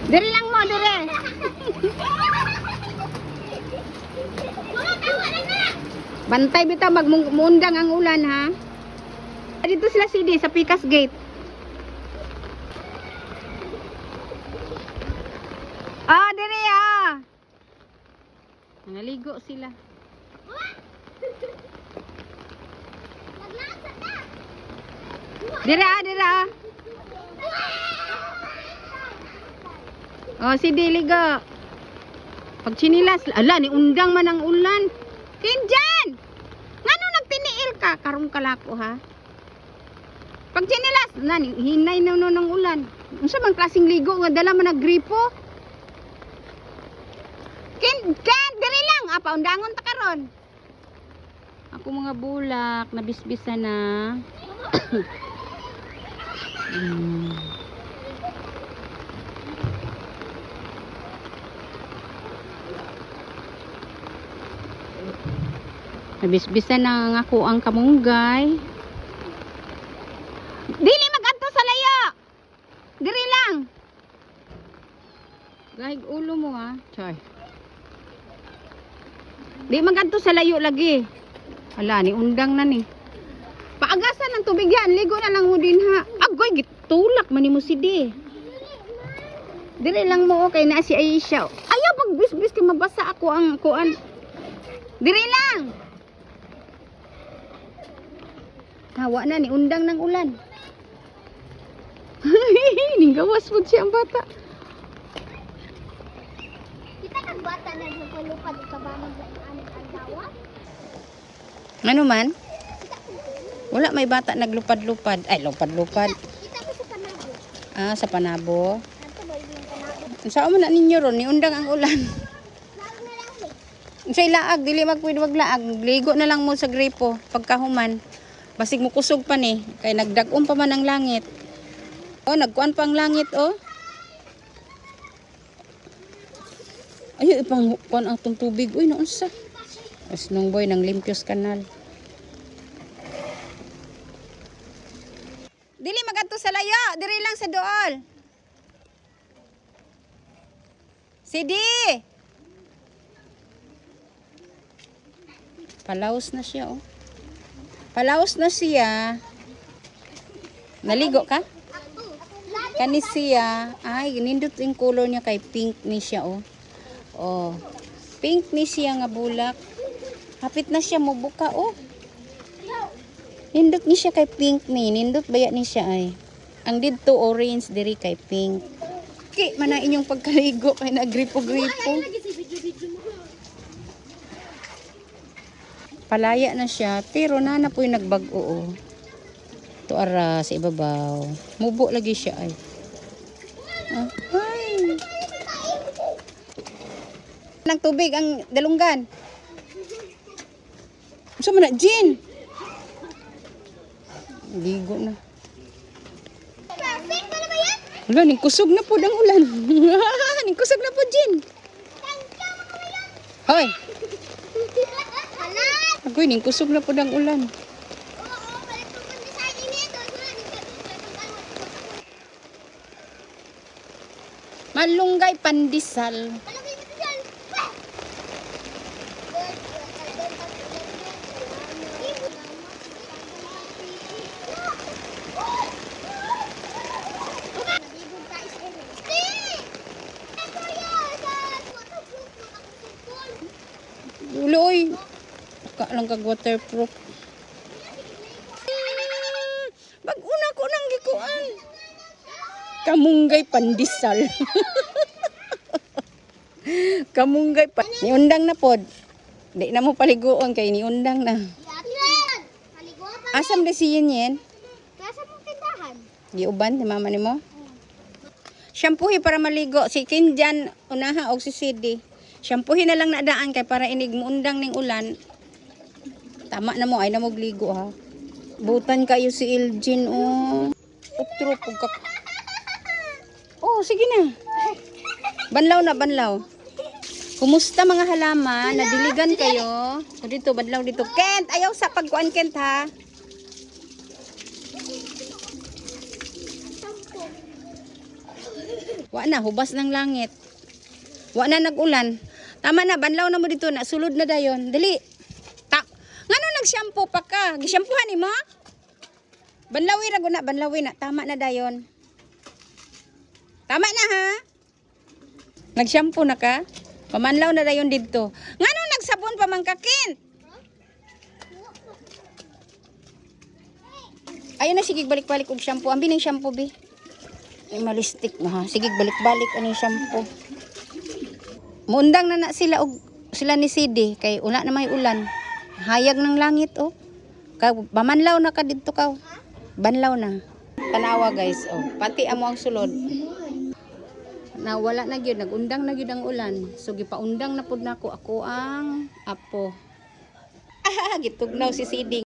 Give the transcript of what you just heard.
Dire lang mo, dire. Bantay bitaw, magmundang ang ulan ha. Dito sila CD sa Picas Gate. Ah, dire ah. Naligo sila. Dire ah, dire ah. Oh, CD ligo. Pag chinilas, ala ni undang man ang ulan. Kinjan! Ngano nagtiniil ka? Karong kalako ha? Pag chinilas, nani, hinay na ng ulan. Unsa man klaseng ligo nga dala man naggripo? Ken, diri lang. Apa undangon ta karon? Ako mga bulak, nabisbisa na. Nabisbisa na nga ako ang kamunggay. Dili magadto sa layo. Diri lang. Gahig ulo mo ha. Choy. Di magadto sa layo lagi. Hala ni undang na ni. Paagasan ng tubig yan. Ligo na lang mo din ha. Agoy gitulak man nimo si di. Diri lang mo okay na si Aisha. Ayaw pag bisbis kay mabasa ako ang kuan. Diri lang. Hawa na ni undang ng ulan. Ninggawas po siya ang bata. Kita kang bata na nagpalupad sa banong sa aning andawa. Ano man? Wala may bata naglupad-lupad. Ay, lupad-lupad. Kita ko sa Panabo. Ah, sa Panabo. Kanto ba yung Panabo? Saan mo na ninyo ron? Ni undang ang ulan. Laag na lang eh. Sa ilaag, dili magpwede maglaag. Ligo na lang mo sa gripo pagkahuman. Basig mo kusog pa ni. Kay nagdagom pa man ang langit. Oh, nagkuan pa ang langit, oh. Ayaw, ipang kuan ang tubig. Uy, noon sa. Asnong boy, ng Limpios Canal. Dili magadto sa layo. Diri lang sa dool. Sidi! Palaos na siya, oh. Palaos na siya. Naligo ka? Kani siya. Ay, nindot yung color niya kay pink ni siya, oh. Oh. Pink ni siya nga bulak. Hapit na siya mubuka, oh. Nindot ni siya kay pink ni. Nindot baya ni siya ay. Ang dito orange diri kay pink. Ki, mana inyong pagkaligo kay nagripo-gripo. Palaya na siya, pero na po yung nagbago, oh. Ito ara sa ibabaw. Mubo lagi siya ay. Ah, ay. Nang tubig ang dalunggan. Gusto mo na, Jin? Ligo na. Perfect, ano ba yan? Wala, ningkusog na po ng ulan. Ningkusog na po, Jin. Hoy! Alat! Agoy, ningkusog na po ng ulan. Oo, balik ko kung design ini ito. Malunggay pandesal. Palagay nito dyan. Uloy. Ka lang kag waterproof. Bag-una ko nang gikuan. Kamunggay pandesal. Kamunggay pa. Niundang na pod. Di na mo paliguon kay niundang na. Asam de si yen. Kasa mong tindahan. Giuban ni mama nimo. Shampoohi para maligo si Kinjan unaha og si Sidi. Shampoohi na lang na daan kay para inig muundang ning ulan. Tama na mo ay na mo ligo ha. Butan kayo si Iljin oh. Utro pug ka. Oh, sige na. Banlaw na banlaw. Kumusta mga halaman? Nadiligan kayo? O dito, badlaw dito. Kent, ayaw sa pagkuan Kent ha. Wa na, hubas ng langit. Wa na nag-ulan. Tama na, banlaw na mo dito, nasulod na dayon. Dali. Ngano nag-shampoo pa ka? Gishampoohan ni mo? Banlawi ra guna, banlawi na. Tama na dayon. Tama na ha? Nag-shampoo na ka? Pamanlaw na dayon dito. Ngano nagsabon pa man ka, Kin? Ayun na, sige balik-balik og shampoo. Ambi ning shampoo, bi. Ay, malistik mo ha. Sige balik-balik aning shampoo. Muundang na sila og sila ni CD kay una na may ulan. Hayag ng langit oh. Pamanlaw na ka dito ka. Banlaw na. Tanawa guys oh. Pati amo ang sulod. Nawala na gyud, nagundang na gyud ang ulan. So gipaundang na pud nako ako ang apo. Gitugnaw si CD.